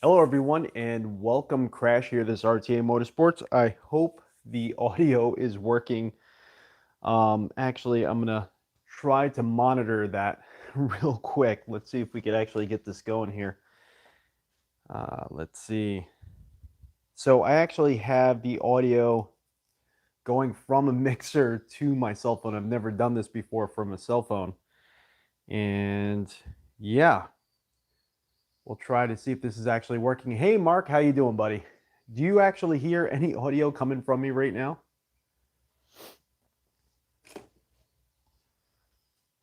Hello everyone and welcome. Crash here, this RTA Motorsports. I hope the audio is working. Actually, I'm gonna try to monitor that real quick. Let's see if we could actually get this going here. Let's see. So I actually have the audio going from a mixer to my cell phone. I've never done this before from a cell phone. And yeah, we'll try to see if this is actually working. Hey Mark, how you doing, buddy? Do you actually hear any audio coming from me right now?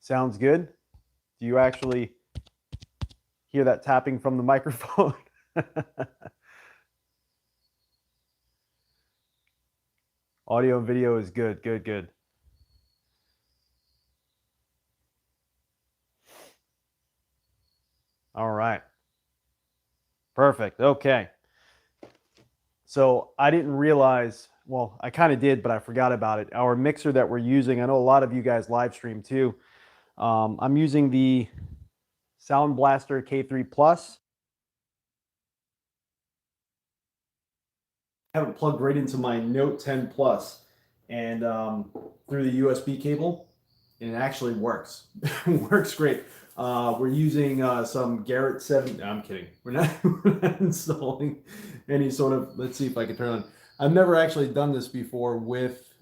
Sounds good. Do you actually hear that tapping from the microphone? Audio and video is good, good, good. All right. Perfect. Okay. So I didn't realize, well, I kind of did, but I forgot about it. Our mixer that we're using, I know a lot of you guys live stream too. I'm using the Sound Blaster K3 Plus. I have it plugged right into my Note 10 Plus and through the USB cable, and it actually works. Works great. We're using some Garrett 7. No, I'm kidding. We're not installing any sort of. Let's see if I can turn on. I've never actually done this before with.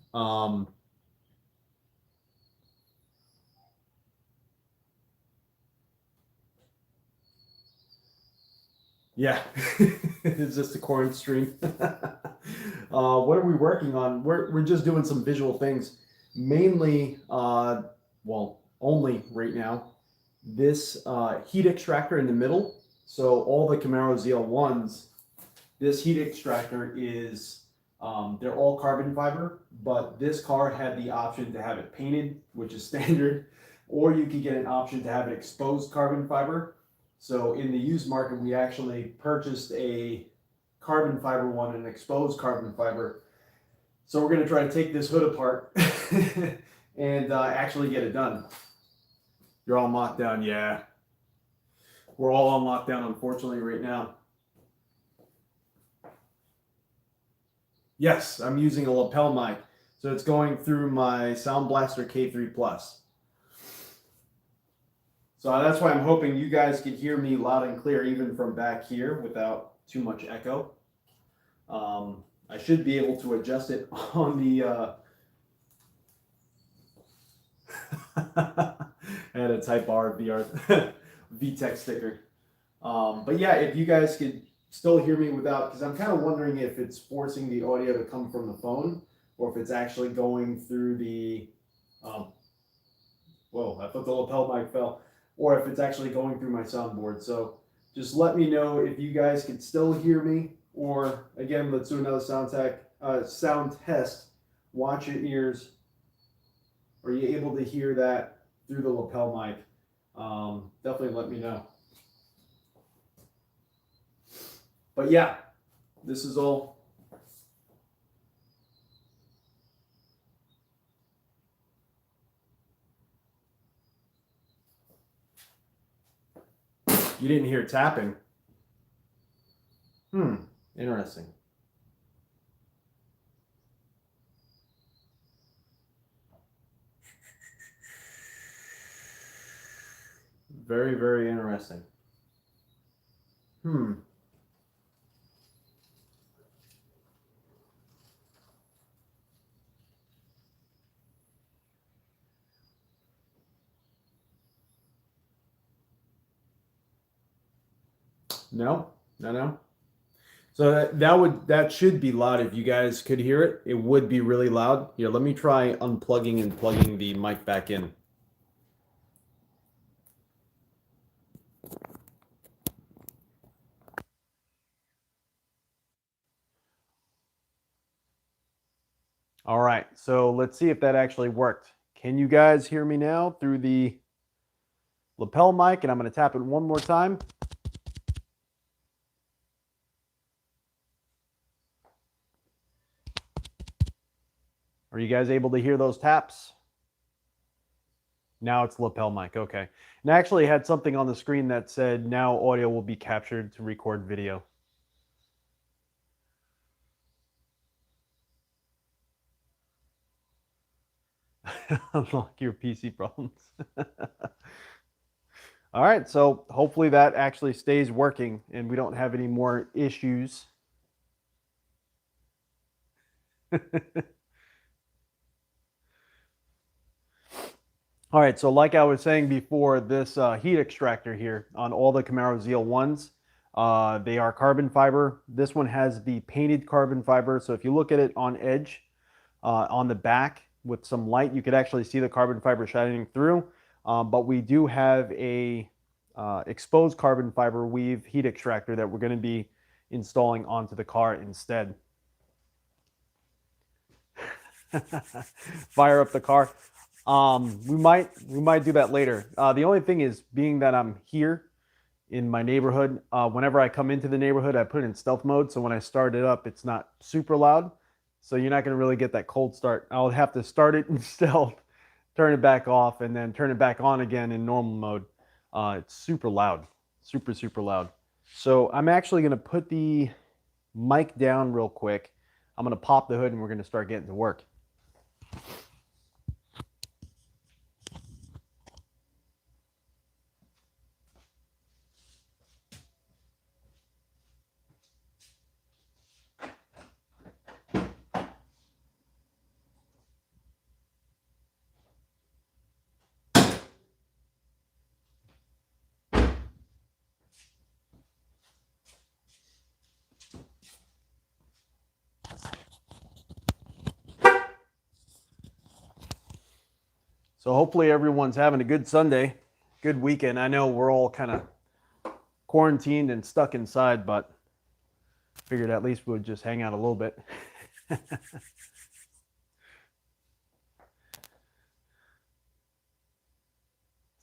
Yeah, it's just a corn stream. What are we working on? We're just doing some visual things, mainly. Well, only right now. This heat extractor in the middle. So all the Camaro ZL1s, this heat extractor is, they're all carbon fiber, but this car had the option to have it painted, which is standard, or you could get an option to have it exposed carbon fiber. So in the used market, we actually purchased a carbon fiber one and exposed carbon fiber. So we're going to try to take this hood apart and actually get it done. You're on lockdown, yeah. We're all on lockdown, unfortunately, right now. Yes, I'm using a lapel mic. So it's going through my Sound Blaster K3 Plus. So that's why I'm hoping you guys can hear me loud and clear even from back here without too much echo. I should be able to adjust it on the I had a Type R VTech sticker. But yeah, if you guys could still hear me without, because I'm kind of wondering if it's forcing the audio to come from the phone or if it's actually going through the, whoa, I thought the lapel mic fell, or if it's actually going through my soundboard. So just let me know if you guys can still hear me, or again, let's do another sound test. Watch your ears. Are you able to hear that through the lapel mic? Definitely let me know. But yeah, this is all. You didn't hear tapping. Interesting. Very, very interesting. No, no, no. So that should be loud. If you guys could hear it, it would be really loud. Here, let me try unplugging and plugging the mic back in. All right, so let's see if that actually worked. Can you guys hear me now through the lapel mic? And I'm going to tap it one more time. Are you guys able to hear those taps? Now it's lapel mic. Okay. And I actually had something on the screen that said now audio will be captured to record video. Unlock your PC problems. All right, so hopefully that actually stays working and we don't have any more issues. All right, so like I was saying before, this heat extractor here on all the Camaro ZL1s, they are carbon fiber. This one has the painted carbon fiber. So if you look at it on edge, on the back with some light, you could actually see the carbon fiber shining through. But we do have a exposed carbon fiber weave heat extractor that we're going to be installing onto the car instead. Fire up the car. We might do that later. The only thing is, being that I'm here in my neighborhood, whenever I come into the neighborhood, I put it in stealth mode. So when I start it up, it's not super loud. So you're not going to really get that cold start. I'll have to start it in stealth, turn it back off, and then turn it back on again in normal mode. It's super loud, super, super loud. So I'm actually going to put the mic down real quick. I'm going to pop the hood and we're going to start getting to work. So hopefully everyone's having a good Sunday, good weekend. I know we're all kind of quarantined and stuck inside, but figured at least we would just hang out a little bit.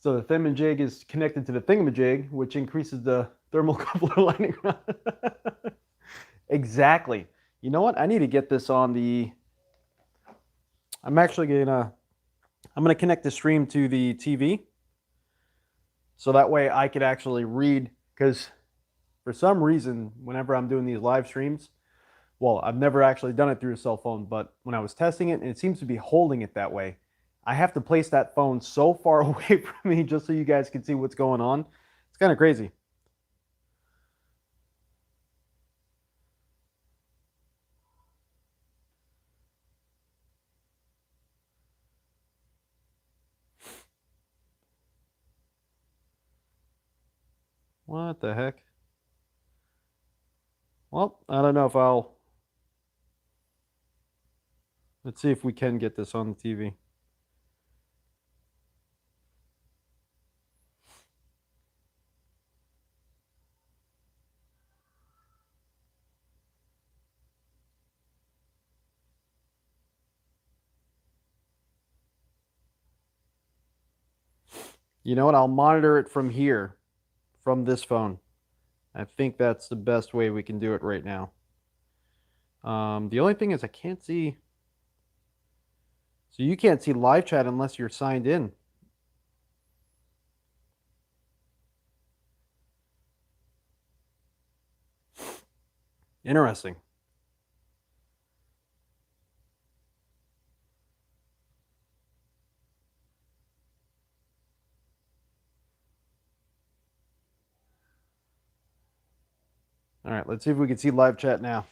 So the thingamajig is connected to the thingamajig, which increases the thermocouple lining. Exactly. You know what? I need to get this on the... I'm gonna connect the stream to the TV, so that way I could actually read, because for some reason, whenever I'm doing these live streams, well, I've never actually done it through a cell phone, but when I was testing it, and it seems to be holding it that way, I have to place that phone so far away from me just so you guys can see what's going on. It's kind of crazy. What the heck? Well, I don't know if I'll... Let's see if we can get this on the TV. You know what? I'll monitor it from here, from this phone. I think that's the best way we can do it right now. The only thing is I can't see... So you can't see live chat unless you're signed in. Interesting. All right, let's see if we can see live chat now.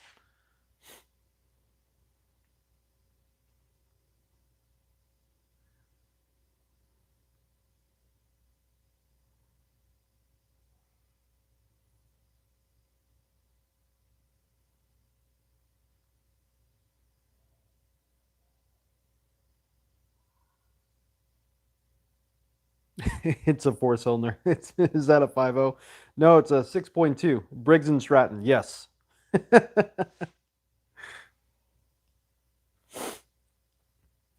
It's a 4-cylinder. Is that a 5.0? No, it's a 6.2. Briggs & Stratton, yes.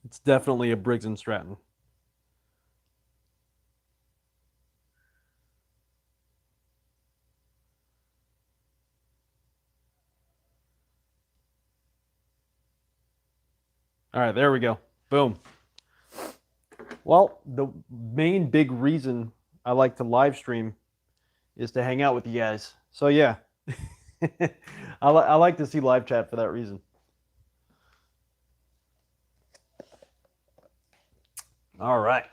It's definitely a Briggs & Stratton. All right, there we go. Boom. Well, the main big reason I like to live stream is to hang out with you guys. So yeah, I like to see live chat for that reason. All right.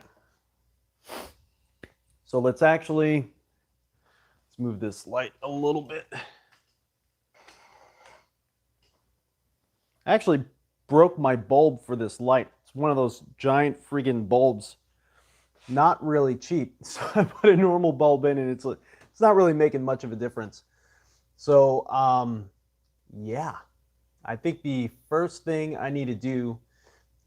So let's move this light a little bit. I actually broke my bulb for this light. It's one of those giant friggin' bulbs. Not really cheap. So I put a normal bulb in and it's not really making much of a difference. So yeah, I think the first thing I need to do,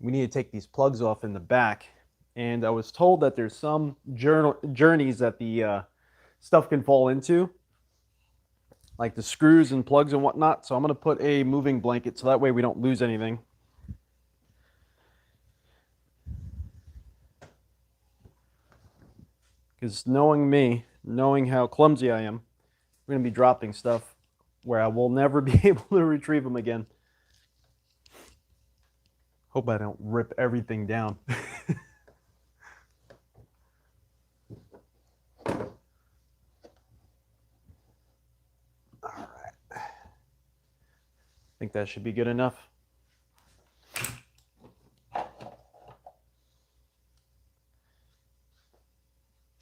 we need to take these plugs off in the back. And I was told that there's some journeys that the stuff can fall into, like the screws and plugs and whatnot. So I'm going to put a moving blanket so that way we don't lose anything. Because knowing me, knowing how clumsy I am, we're going to be dropping stuff where I will never be able to retrieve them again. Hope I don't rip everything down. All right. I think that should be good enough.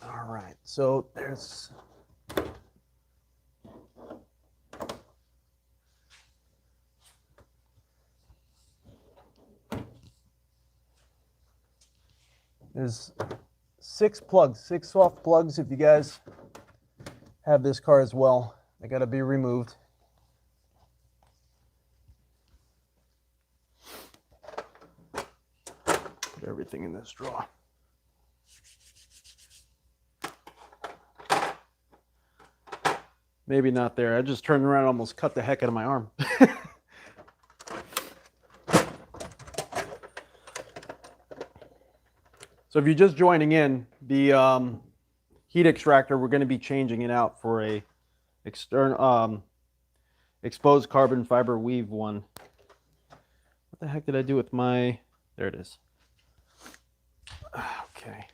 All right, so there's six plugs, 6 soft plugs if you guys have this car as well. They got to be removed. Put everything in this drawer. Maybe not there. I just turned around and almost cut the heck out of my arm. So if you're just joining in, the heat extractor, we're going to be changing it out for a external exposed carbon fiber weave one. What the heck did I do with my... There it is. Okay.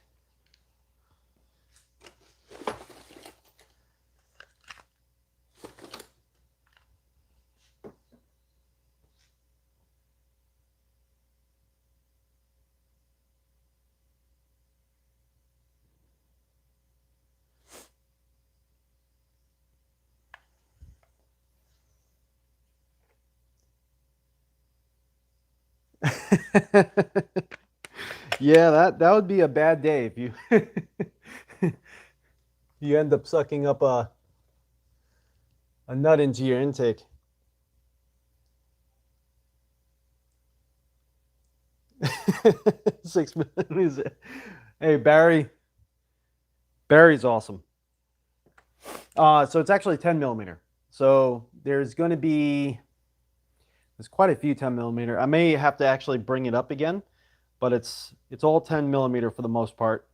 Yeah, that would be a bad day if you you end up sucking up a nut into your intake. Hey, Barry's awesome. So it's actually 10 millimeter. So there's going to be, there's quite a few 10 millimeter. I may have to actually bring it up again, but it's all 10 millimeter for the most part.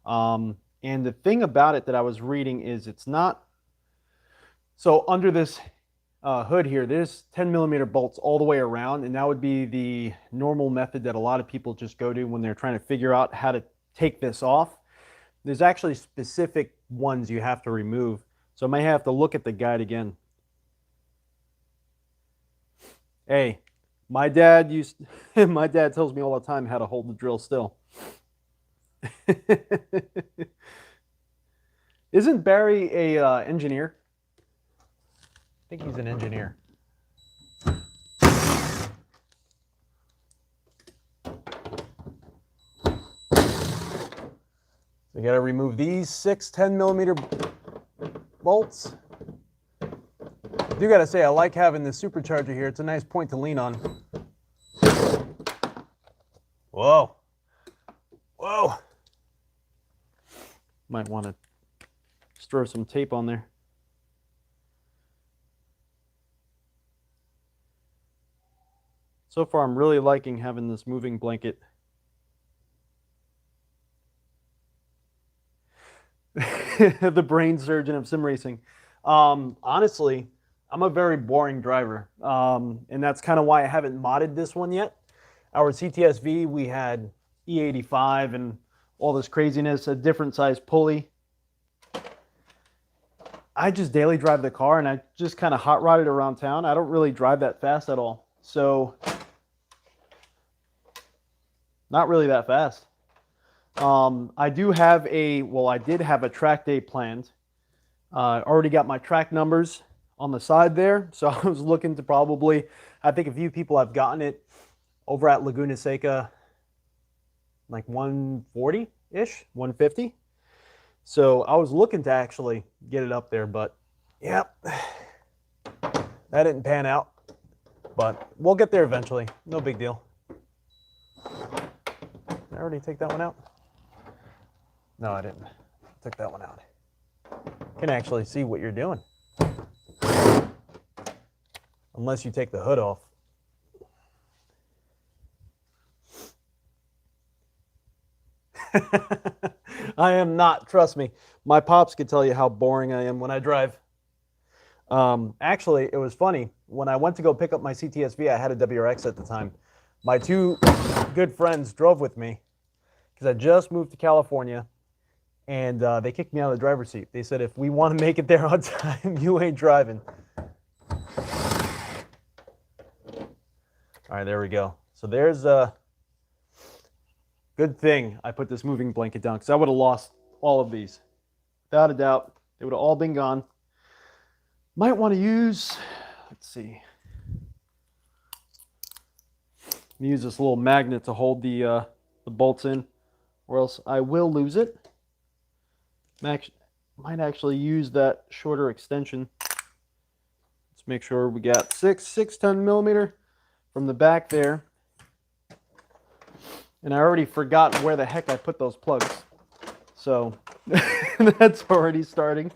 And the thing about it that I was reading is it's not, so under this hood here, there's 10 millimeter bolts all the way around, and that would be the normal method that a lot of people just go to when they're trying to figure out how to take this off. There's actually specific ones you have to remove, so I may have to look at the guide again. Hey, my dad tells me all the time how to hold the drill still. Isn't Barry a engineer? I think he's an engineer. So you got to remove these 6 10 millimeter bolts. I do got to say, I like having the supercharger here. It's a nice point to lean on. Whoa. Whoa. Might want to just throw some tape on there. So far, I'm really liking having this moving blanket. The brain surgeon of sim racing. Honestly, I'm a very boring driver, and that's kind of why I haven't modded this one yet. Our CTSV, we had E85 and all this craziness, a different size pulley. I just daily drive the car, and I just kind of hot rod it around town. I don't really drive that fast at all. So not really that fast. I do have I did have a track day planned. Already got my track numbers on the side there. So I was looking to probably, I think a few people have gotten it over at Laguna Seca, like 140-ish, 150. So I was looking to actually get it up there, but yeah, that didn't pan out. But we'll get there eventually. No big deal. Did I already take that one out? No, I didn't. Took that one out. Can actually see what you're doing. Unless you take the hood off. I am not, trust me. My pops could tell you how boring I am when I drive. Actually, it was funny. When I went to go pick up my CTSV, I had a WRX at the time. My two good friends drove with me because I just moved to California, and they kicked me out of the driver's seat. They said, if we want to make it there on time, you ain't driving. All right, there we go. So there's a good thing I put this moving blanket down, because I would have lost all of these. Without a doubt, they would have all been gone. Might want to use, let's see. Use this little magnet to hold the bolts in, or else I will lose it. Might actually use that shorter extension. Let's make sure we got 610 millimeter from the back there. And I already forgot where the heck I put those plugs. So that's already starting.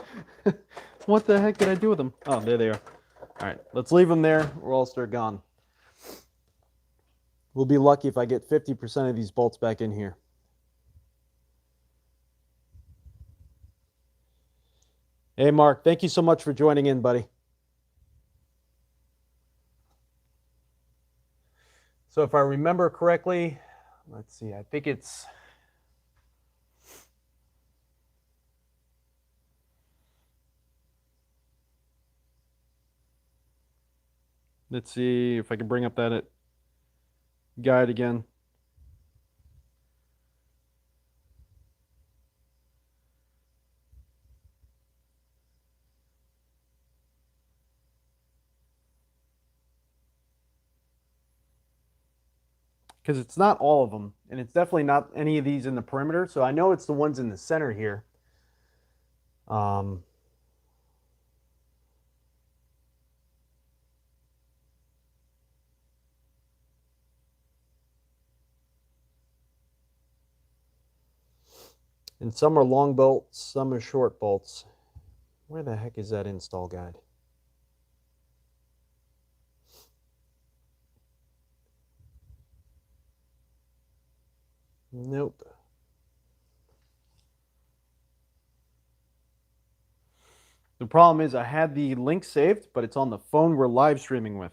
What the heck did I do with them? Oh, there they are. All right, let's leave them there or else they're gone. We'll be lucky if I get 50% of these bolts back in here. Hey, Mark, thank you so much for joining in, buddy. So if I remember correctly, let's see, I think it's... Let's see if I can bring up that guide again. Because it's not all of them, and it's definitely not any of these in the perimeter, so I know it's the ones in the center here. And some are long bolts, some are short bolts. Where the heck is that install guide? Nope. The problem is I had the link saved, but it's on the phone we're live streaming with.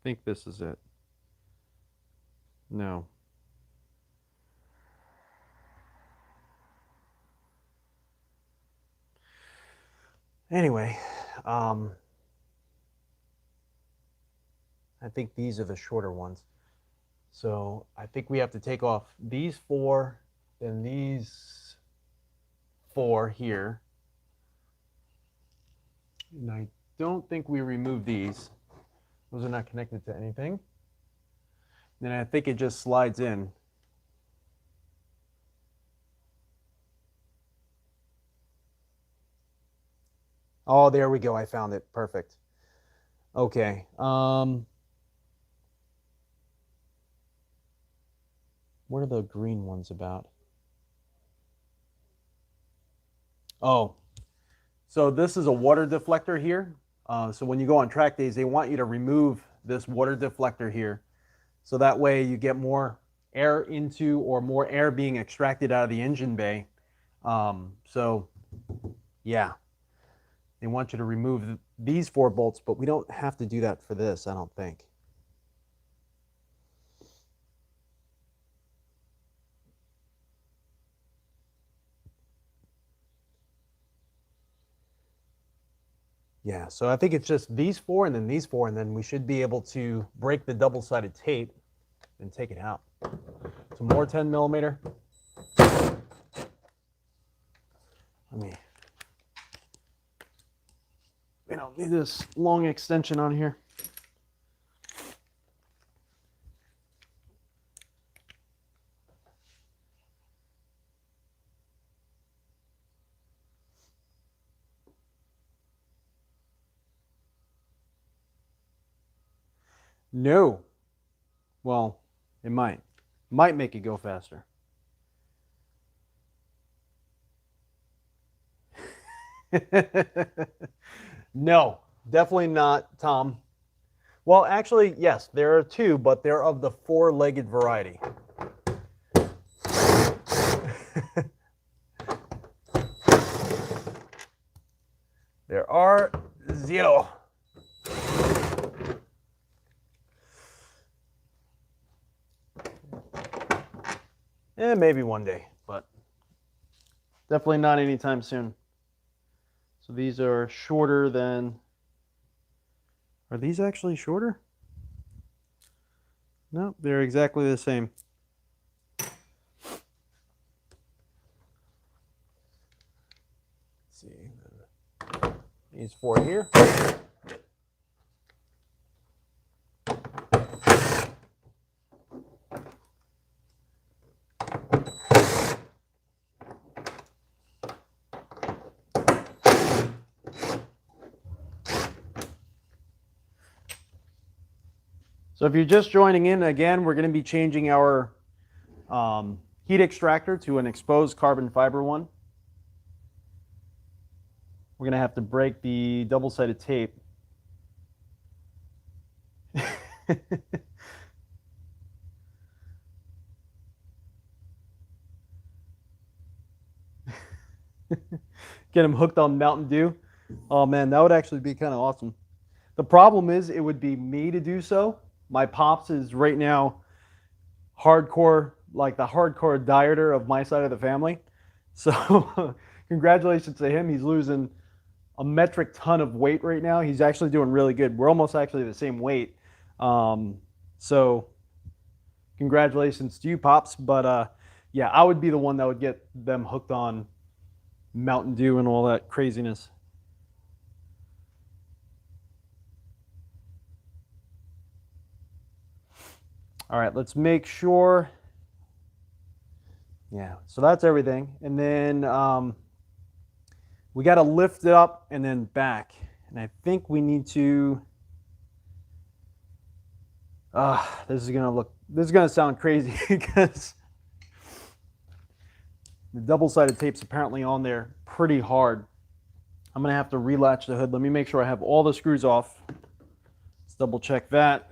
I think this is it. No. Anyway, I think these are the shorter ones. So I think we have to take off these 4, then these 4 here. And I don't think we removed these. Those are not connected to anything. Then I think it just slides in. Oh, there we go. I found it. Perfect. Okay. What are the green ones about? Oh, so this is a water deflector here. So when you go on track days, they want you to remove this water deflector here. So that way you get more air into, or more air being extracted out of the engine bay. So yeah, they want you to remove these 4 bolts, but we don't have to do that for this, I don't think. Yeah, so I think it's just these 4 and then these 4, and then we should be able to break the double-sided tape and take it out. Some more 10 millimeter. Let me, we don't need this long extension on here. No. Well, it might. Might make it go faster. No, definitely not, Tom. Well, actually, yes, there are 2, but they're of the 4-legged variety. There are 0. Maybe one day, but definitely not anytime soon. So these are shorter than... Are these actually shorter? No, they're exactly the same. Let's see. These 4 here. So if you're just joining in, again, we're going to be changing our heat extractor to an exposed carbon fiber one. We're going to have to break the double-sided tape. Get him hooked on Mountain Dew. Oh man, that would actually be kind of awesome. The problem is it would be me to do so. My pops is right now hardcore, like the hardcore dieter of my side of the family. So congratulations to him. He's losing a metric ton of weight right now. He's actually doing really good. We're almost actually the same weight. So congratulations to you, Pops. But yeah, I would be the one that would get them hooked on Mountain Dew and all that craziness. All right, let's make sure. Yeah, so that's everything. And then we got to lift it up and then back. And I think we need to, this is going to sound crazy because the double-sided tape's apparently on there pretty hard. I'm going to have to relatch the hood. Let me make sure I have all the screws off. Let's double check that.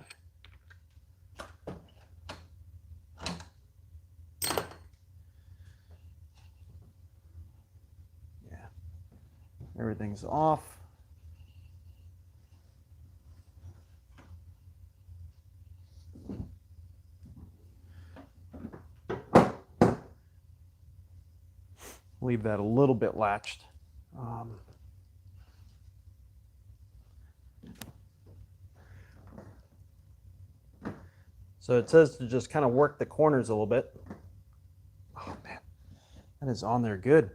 Everything's off. Leave that a little bit latched. So it says to just kind of work the corners a little bit. Oh man, that is on there good.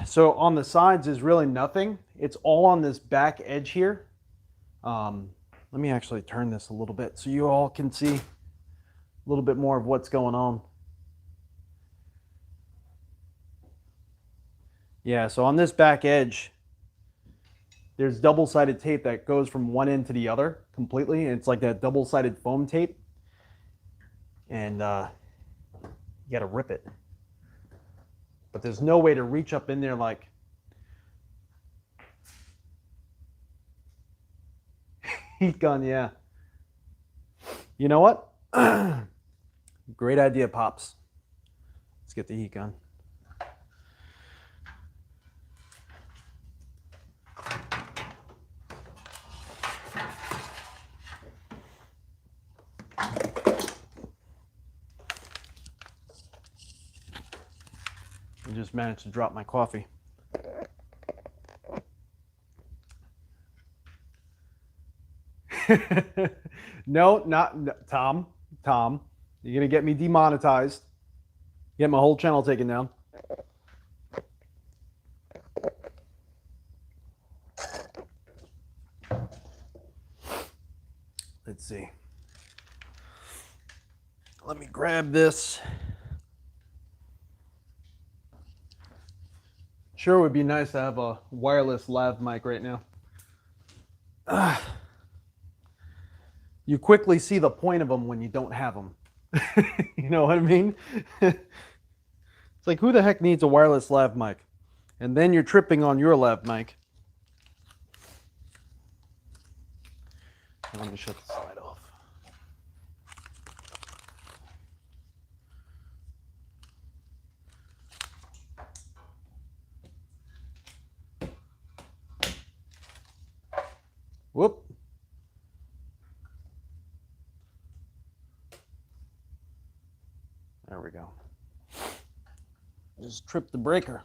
So on the sides is really nothing. It's all on this back edge here. Let me actually turn this a little bit so you all can see a little bit more of what's going on. Yeah, so on this back edge, there's double-sided tape that goes from one end to the other completely. And it's like that double-sided foam tape. And you got to rip it. But there's no way to reach up in there like heat gun, yeah. You know what? Great idea, Pops. Let's get the heat gun. just managed to drop my coffee. No, not Tom. Tom, you're gonna get me demonetized. Get my whole channel taken down. Let's see. Let me grab this. Sure would be nice to have a wireless lav mic right now. You quickly see the point of them when you don't have them. You know what I mean? It's like, who the heck needs a wireless lav mic? And then you're tripping on your lav mic. Let me shut the slide off. Whoop. There we go. Just tripped the breaker.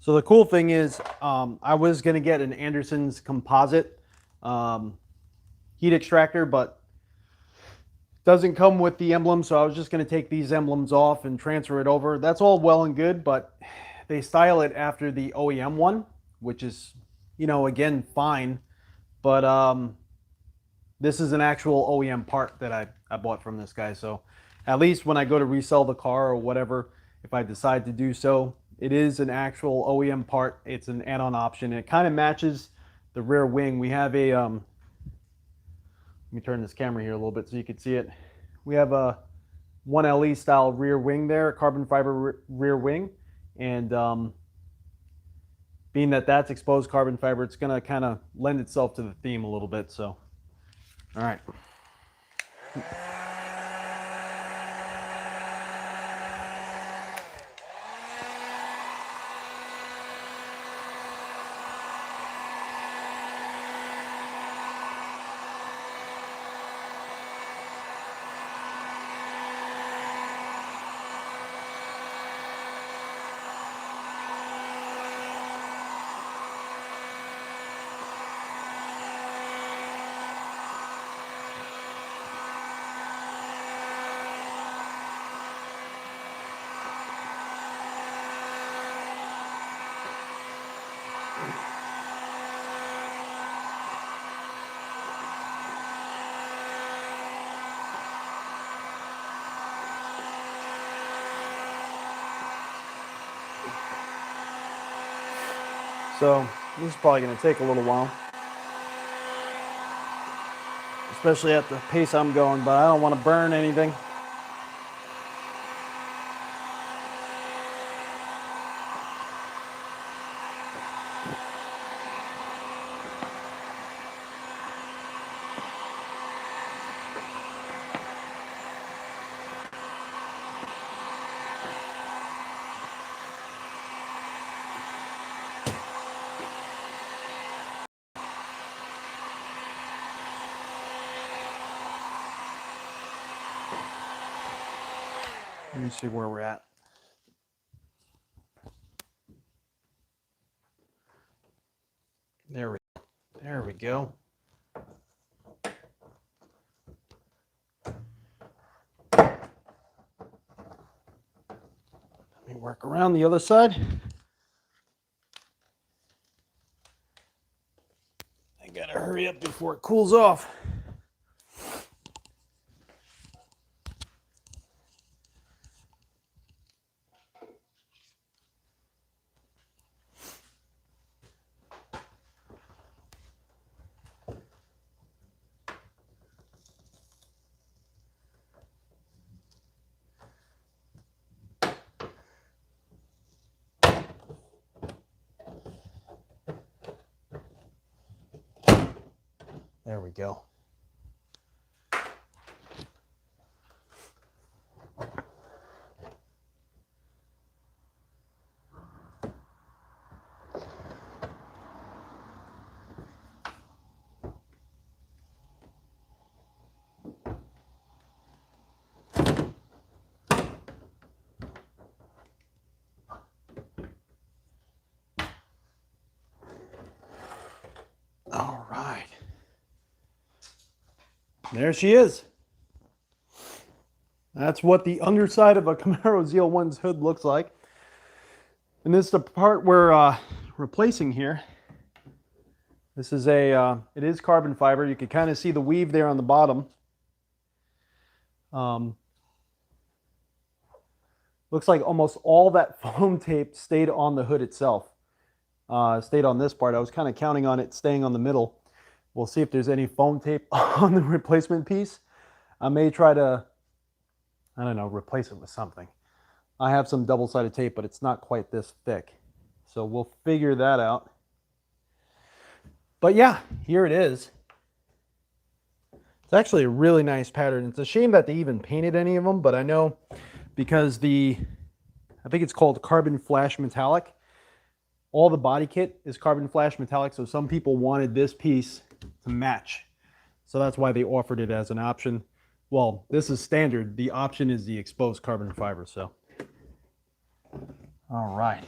So the cool thing is, I was going to get an Anderson's composite heat extractor, but it doesn't come with the emblem, so I was just going to take these emblems off and transfer it over. That's all well and good, but they style it after the OEM one, which is, you know, again, fine. But this is an actual OEM part that I bought from this guy. So at least when I go to resell the car or whatever, if I decide to do so, it is an actual OEM part. It's an add-on option. It kind of matches the rear wing. We have a, let me turn this camera here a little bit so you can see it. We have a 1LE style rear wing there, carbon fiber rear wing. And being that that's exposed carbon fiber, it's going to kind of lend itself to the theme a little bit. So, all right. So this is probably going to take a little while, especially at the pace I'm going, but I don't want to burn anything. Let me see where we're at. There we go. Let me work around the other side. I gotta hurry up before it cools off. There we go. There she is. That's what the underside of a Camaro ZL1's hood looks like. And this is the part we're replacing here. This is it is carbon fiber. You can kind of see the weave there on the bottom. Looks like almost all that foam tape stayed on the hood itself. Stayed on this part. I was kind of counting on it staying on the middle. We'll see if there's any foam tape on the replacement piece. I may try to, I don't know, replace it with something. I have some double-sided tape, but it's not quite this thick. So we'll figure that out. But yeah, here it is. It's actually a really nice pattern. It's a shame that they even painted any of them, but I know because I think it's called carbon flash metallic. All the body kit is carbon flash metallic, so some people wanted this piece to match. So that's why they offered it as an option. Well, this is standard. The option is the exposed carbon fiber, so. All right.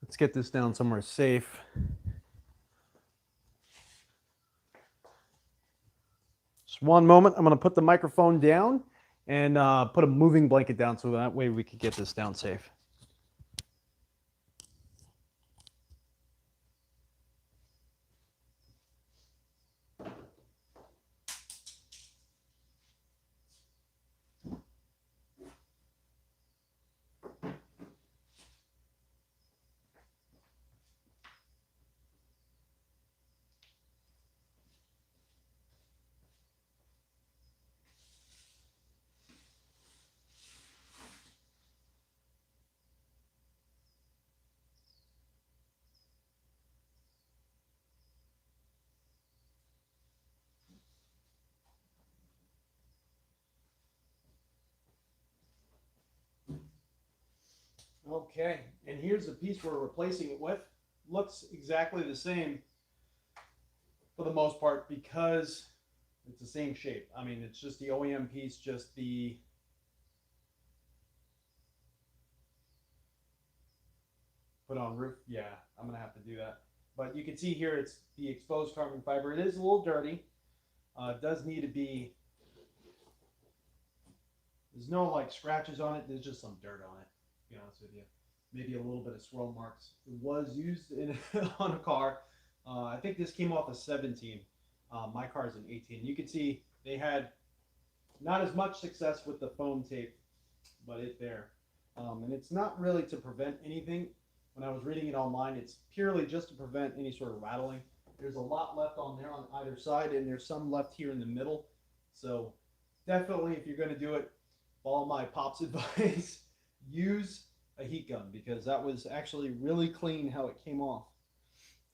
Let's get this down somewhere safe. Just one moment. I'm going to put the microphone down and put a moving blanket down so that way we could get this down safe. Okay, and here's the piece we're replacing it with. Looks exactly the same for the most part because it's the same shape. I mean, it's just the OEM piece, just the put on roof. Yeah, I'm gonna have to do that. But you can see here it's the exposed carbon fiber. It is a little dirty. It does need to be, there's no like scratches on it, there's just some dirt on it. To be honest with you, maybe a little bit of swirl marks. It was used in on a car. I think this came off a 17. My car's an 18. You can see they had not as much success with the foam tape, but it's there. And it's not really to prevent anything. When I was reading it online, it's purely just to prevent any sort of rattling. There's a lot left on there on either side, and there's some left here in the middle. So definitely, if you're going to do it, follow my pop's advice. Use a heat gun because that was actually really clean how it came off.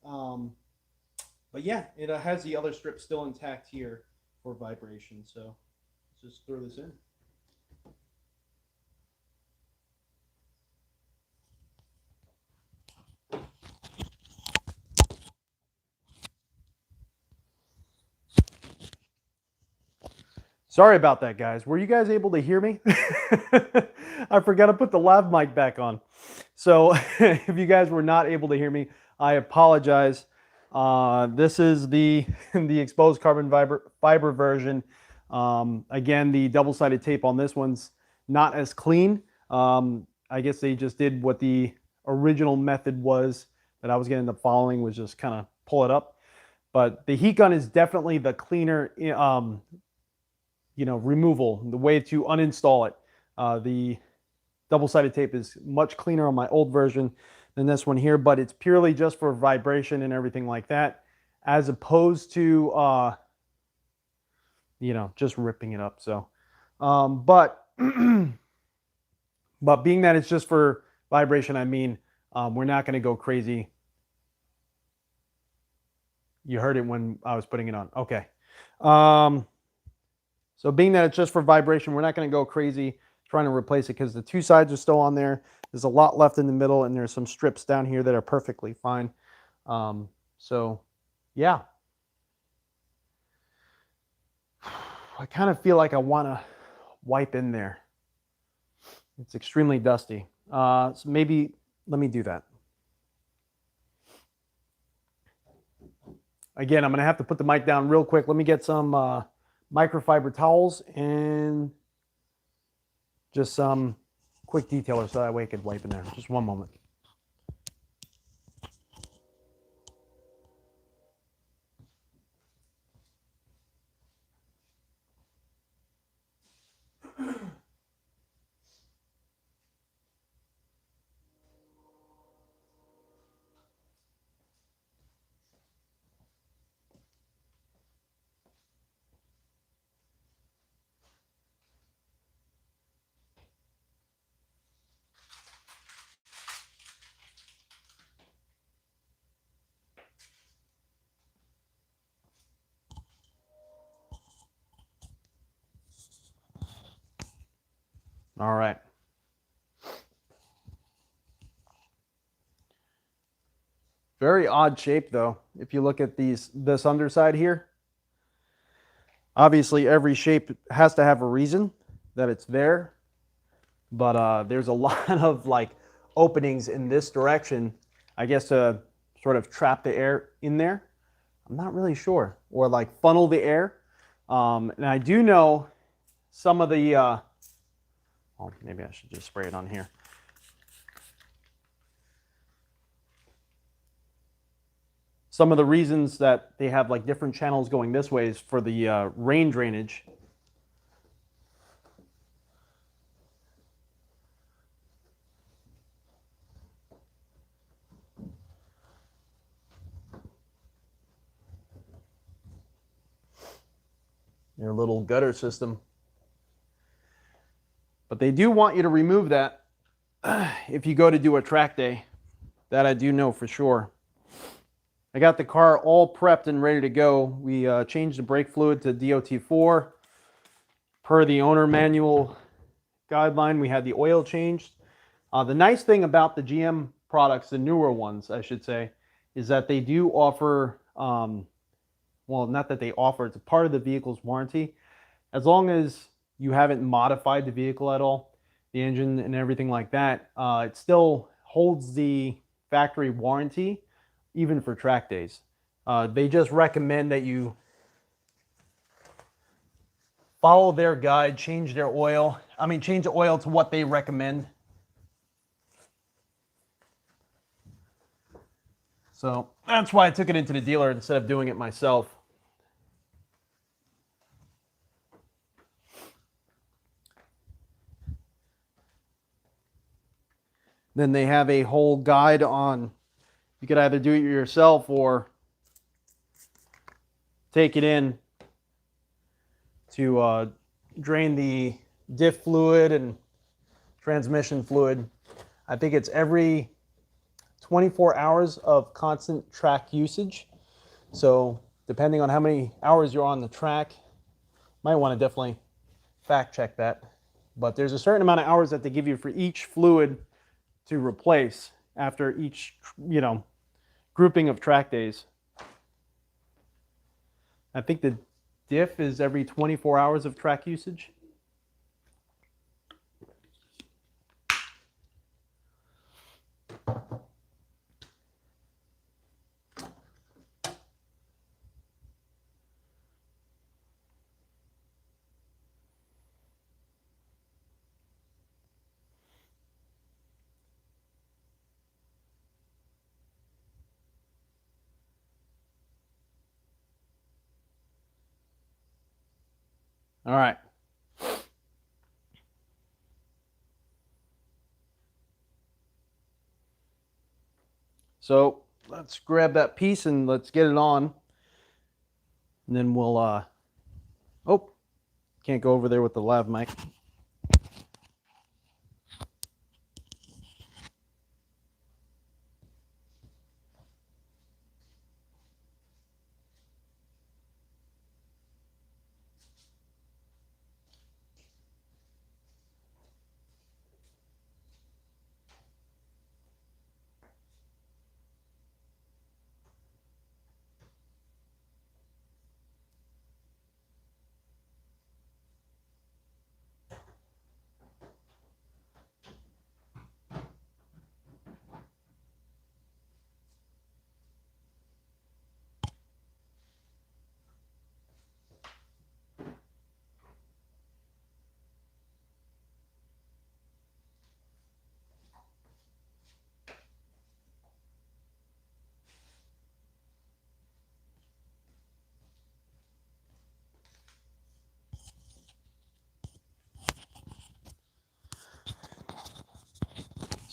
But yeah, it has the other strip still intact here for vibration. So let's just throw this in. Sorry about that, guys. Were you guys able to hear me? I forgot to put the lav mic back on. So if you guys were not able to hear me, I apologize. This is the exposed carbon fiber version. Again, the double-sided tape on this one's not as clean. I guess they just did what the original method was that I was going to end up following, was just kind of pull it up. But the heat gun is definitely the cleaner removal, the way to uninstall it. The double-sided tape is much cleaner on my old version than this one here, but it's purely just for vibration and everything like that, as opposed to, just ripping it up. So, but being that it's just for vibration, I mean, we're not going to go crazy. You heard it when I was putting it on. Okay. So being that it's just for vibration, we're not going to go crazy trying to replace it because the two sides are still on there. There's a lot left in the middle, and there's some strips down here that are perfectly fine. So, yeah. I kind of feel like I want to wipe in there. It's extremely dusty. So maybe let me do that. Again, I'm going to have to put the mic down real quick. Let me get some microfiber towels, and just some quick detailer so that way I could wipe in there. Just one moment. All right. Very odd shape though. If you look at this underside here, obviously every shape has to have a reason that it's there, but there's a lot of like openings in this direction, I guess, to sort of trap the air in there. I'm not really sure, or like funnel the air. And I do know some of the, oh, maybe I should just spray it on here. Some of the reasons that they have like different channels going this way is for the rain drainage. Your little gutter system. But they do want you to remove that if you go to do a track day. That I do know for sure. I got the car all prepped and ready to go. We changed the brake fluid to DOT4. Per the owner manual guideline, we had the oil changed. The nice thing about the GM products, the newer ones, I should say, is that they do offer, well, not that they offer, it's a part of the vehicle's warranty. As long as you haven't modified the vehicle at all, the engine and everything like that, it still holds the factory warranty, even for track days. They just recommend that you follow their guide, change their oil. I mean, change the oil to what they recommend. So that's why I took it into the dealer instead of doing it myself. Then they have a whole guide on, you could either do it yourself or take it in to drain the diff fluid and transmission fluid. I think it's every 24 hours of constant track usage. So depending on how many hours you're on the track, might want to definitely fact check that. But there's a certain amount of hours that they give you for each fluid to replace after each, you know, grouping of track days. I think the diff is every 24 hours of track usage. All right. So let's grab that piece and let's get it on. And then we'll, oh, can't go over there with the lav mic.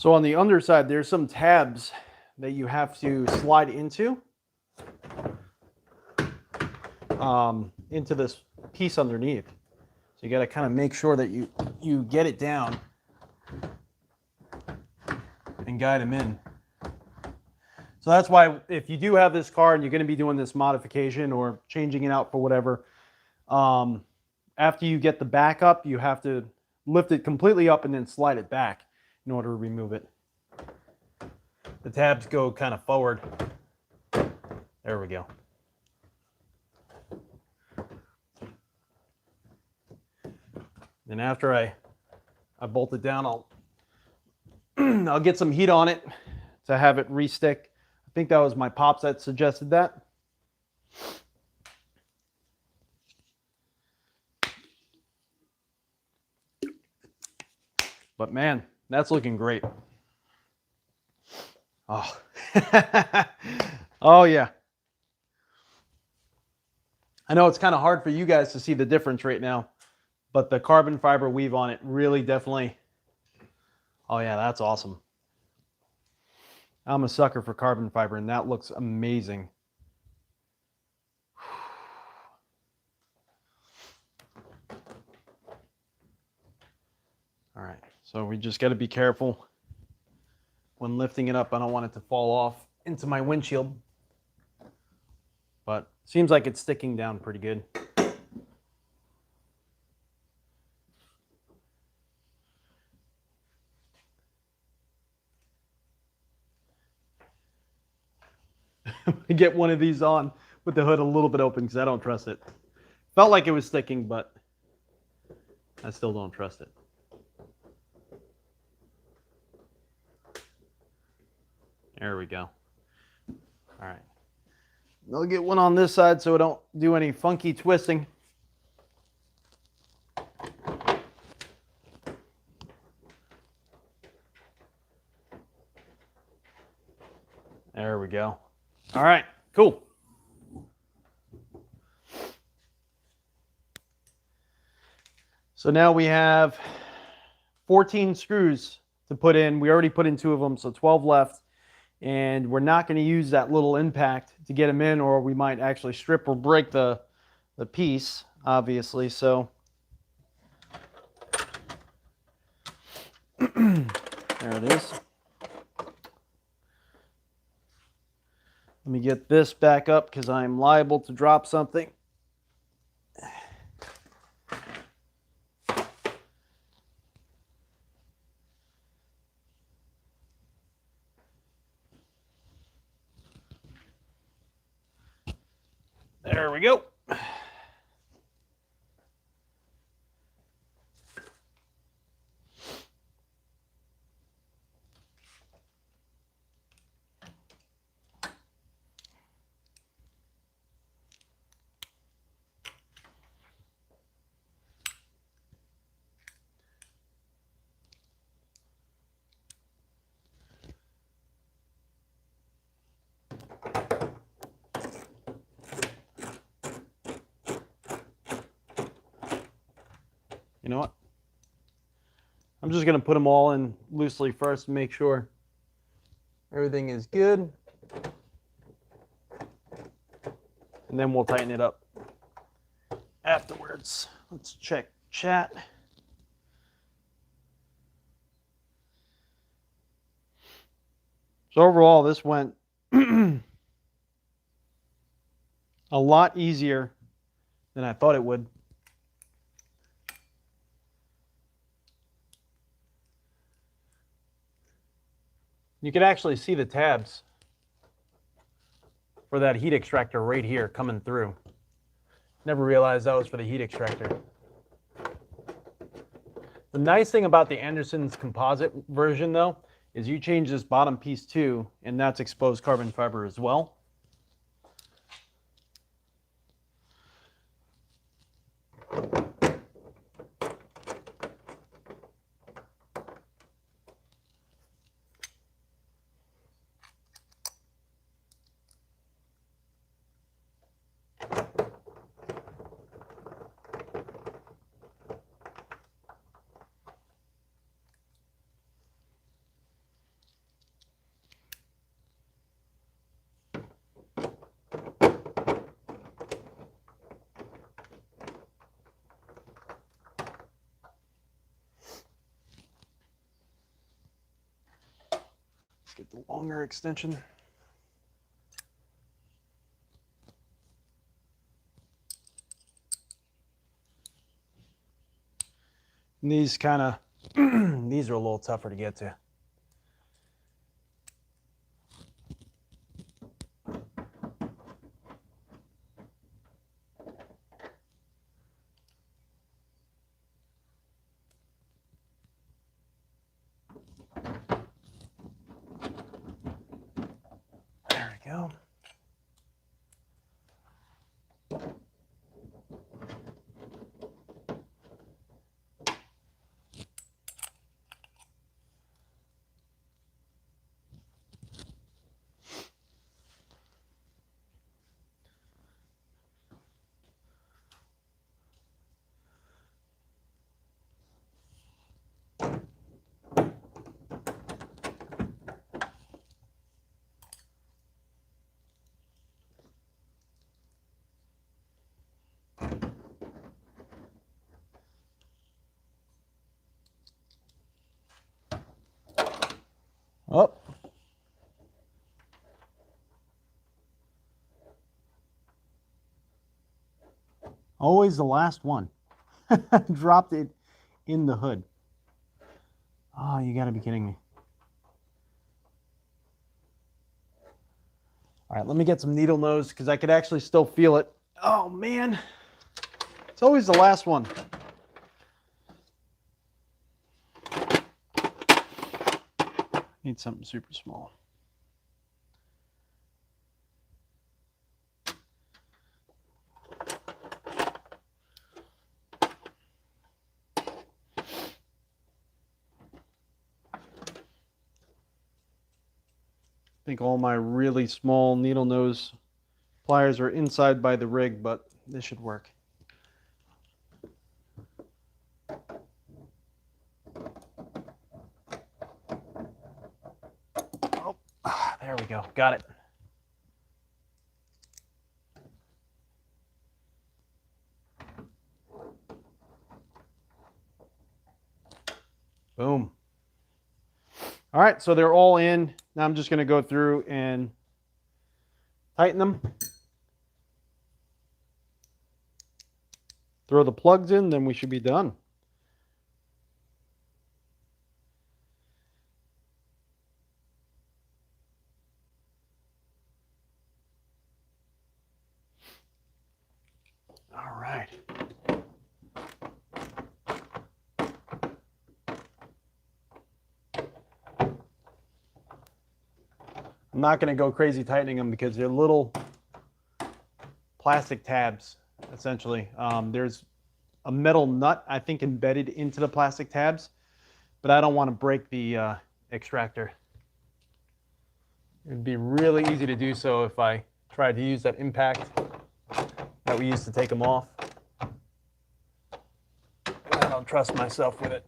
So on the underside, there's some tabs that you have to slide into this piece underneath. So you got to kind of make sure that you get it down and guide them in. So that's why if you do have this car and you're going to be doing this modification or changing it out for whatever, after you get the back up, you have to lift it completely up and then slide it back in order to remove it. The tabs go kind of forward. There we go. And after I bolt it down, I'll get some heat on it to have it re-stick. I think that was my pops that suggested that. But man, that's looking great. Oh, oh yeah. I know it's kind of hard for you guys to see the difference right now, but the carbon fiber weave on it really definitely. Oh yeah, that's awesome. I'm a sucker for carbon fiber, and that looks amazing. All right, so we just got to be careful when lifting it up. I don't want it to fall off into my windshield, but seems like it's sticking down pretty good. Get one of these on with the hood a little bit open because I don't trust it. Felt like it was sticking, but I still don't trust it. There we go. All right. I'll get one on this side so I don't do any funky twisting. There we go. All right, cool. So now we have 14 screws to put in. We already put in 2 of them, so 12 left. And we're not going to use that little impact to get them in, or we might actually strip or break the piece, obviously. So there it is. Let me get this back up because I'm liable to drop something. There we go. You know what? I'm just going to put them all in loosely first and make sure everything is good. And then we'll tighten it up afterwards. Let's check chat. So overall, this went a lot easier than I thought it would. You can actually see the tabs for that heat extractor right here coming through. Never realized that was for the heat extractor. The nice thing about the Anderson's composite version, though, is you change this bottom piece too, and that's exposed carbon fiber as well. Let's get the longer extension. And these kind of, these are a little tougher to get to. There we go. Up. Always the last one. Dropped it in the hood. Oh, you gotta be kidding me. All right, let me get some needle nose because I could actually still feel it. Oh man, it's always the last one. Need something super small. I think all my really small needle nose pliers are inside by the rig, but this should work. Oh, there we go. Got it. Boom. All right, so they're all in. Now I'm just going to go through and tighten them. Throw the plugs in, then we should be done. All right. I'm not going to go crazy tightening them because they're little plastic tabs, essentially. There's a metal nut, I think, embedded into the plastic tabs, but I don't want to break the extractor. It'd be really easy to do so if I tried to use that impact that we used to take them off. I don't trust myself with it.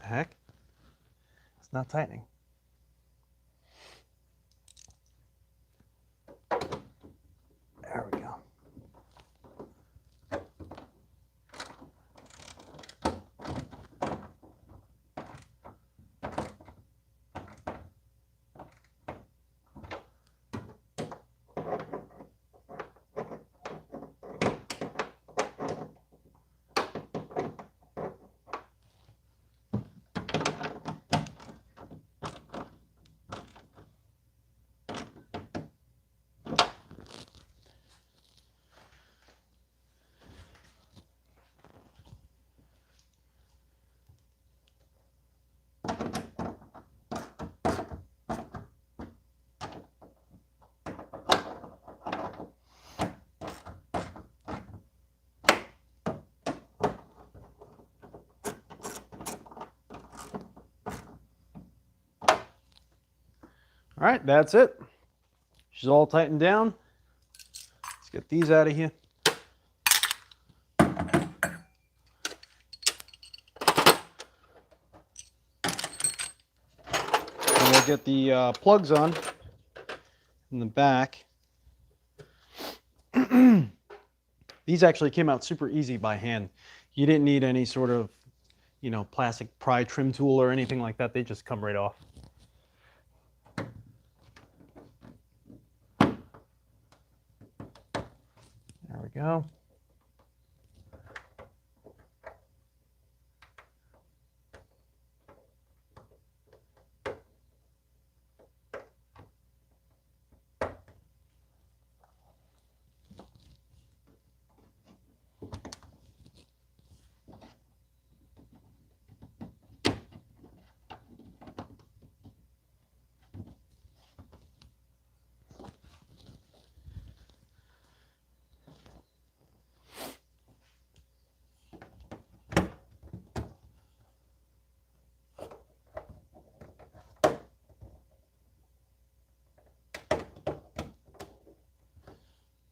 Heck? It's not tightening. There we go. All right, that's it. She's all tightened down. Let's get these out of here. And we'll get the plugs on in the back. These actually came out super easy by hand. You didn't need any sort of, you know, plastic pry trim tool or anything like that. They just come right off. There we go.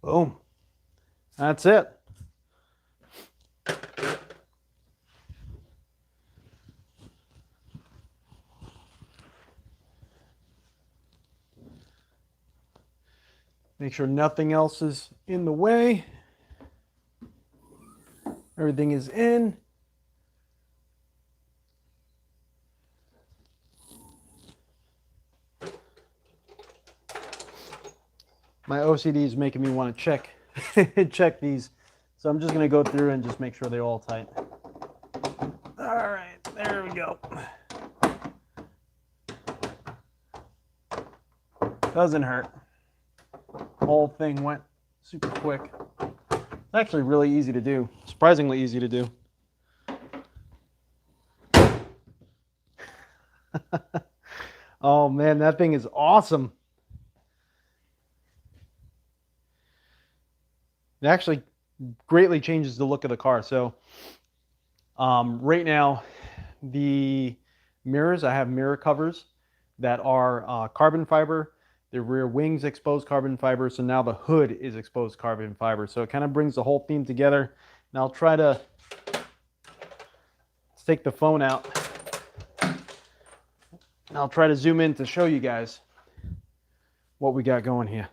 Boom. That's it. Make sure nothing else is in the way. Everything is in. My OCD is making me want to check these. So I'm just going to go through and just make sure they're all tight. All right, there we go. Doesn't hurt. Whole thing went super quick. It's actually really easy to do. Surprisingly easy to do. Oh man, that thing is awesome. It actually greatly changes the look of the car. So right now, the mirrors, I have mirror covers that are carbon fiber. The rear wings exposed carbon fiber. So now the hood is exposed carbon fiber. So it kind of brings the whole theme together. And I'll try to take the phone out. And I'll try to zoom in to show you guys what we got going here.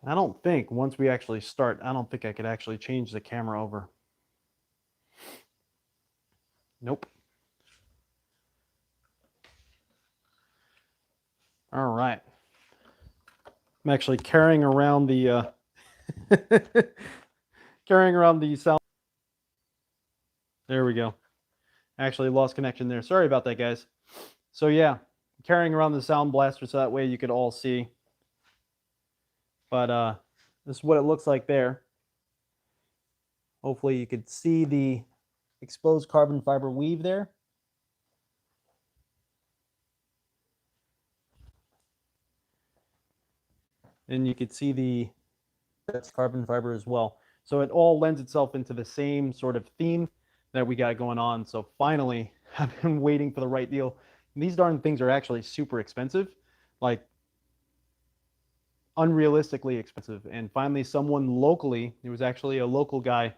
I don't think once we actually start, I don't think I could actually change the camera over. Nope. All right. I'm actually carrying around the sound. There we go. Actually lost connection there. Sorry about that, guys. So yeah, carrying around the sound blaster so that way you could all see. But this is what it looks like there. Hopefully you could see the exposed carbon fiber weave there. And you could see that's carbon fiber as well. So it all lends itself into the same sort of theme that we got going on. So finally, I've been waiting for the right deal. And these darn things are actually super expensive, like unrealistically expensive. And finally, someone locally, it was actually a local guy,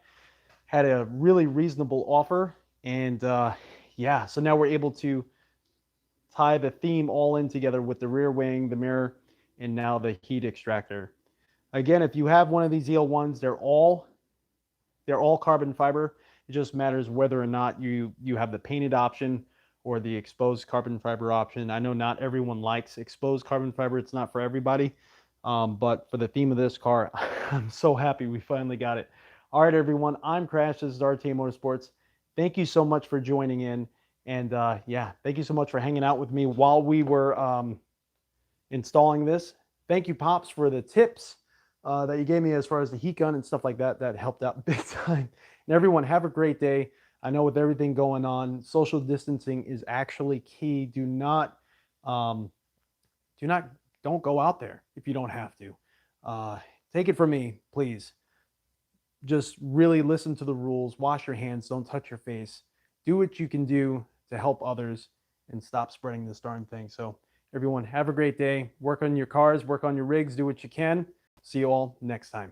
had a really reasonable offer. And yeah, so now we're able to tie the theme all in together with the rear wing, the mirror, and now the heat extractor. Again, if you have one of these ZL1s, they're all carbon fiber. It just matters whether or not you have the painted option or the exposed carbon fiber option. I know not everyone likes exposed carbon fiber. It's not for everybody. But for the theme of this car, I'm so happy we finally got it. All right, everyone, I'm Crash. This is RTA Motorsports. Thank you so much for joining in. And yeah, thank you so much for hanging out with me while we were installing this. Thank you, Pops, for the tips that you gave me as far as the heat gun and stuff like that. That helped out big time. And everyone, have a great day. I know with everything going on, social distancing is actually key. Don't go out there if you don't have to. Take it from me, please. just really listen to the rules, wash your hands, don't touch your face, do what you can do to help others and stop spreading this darn thing. So everyone, have a great day. Work on your cars, work on your rigs, do what you can. See you all next time.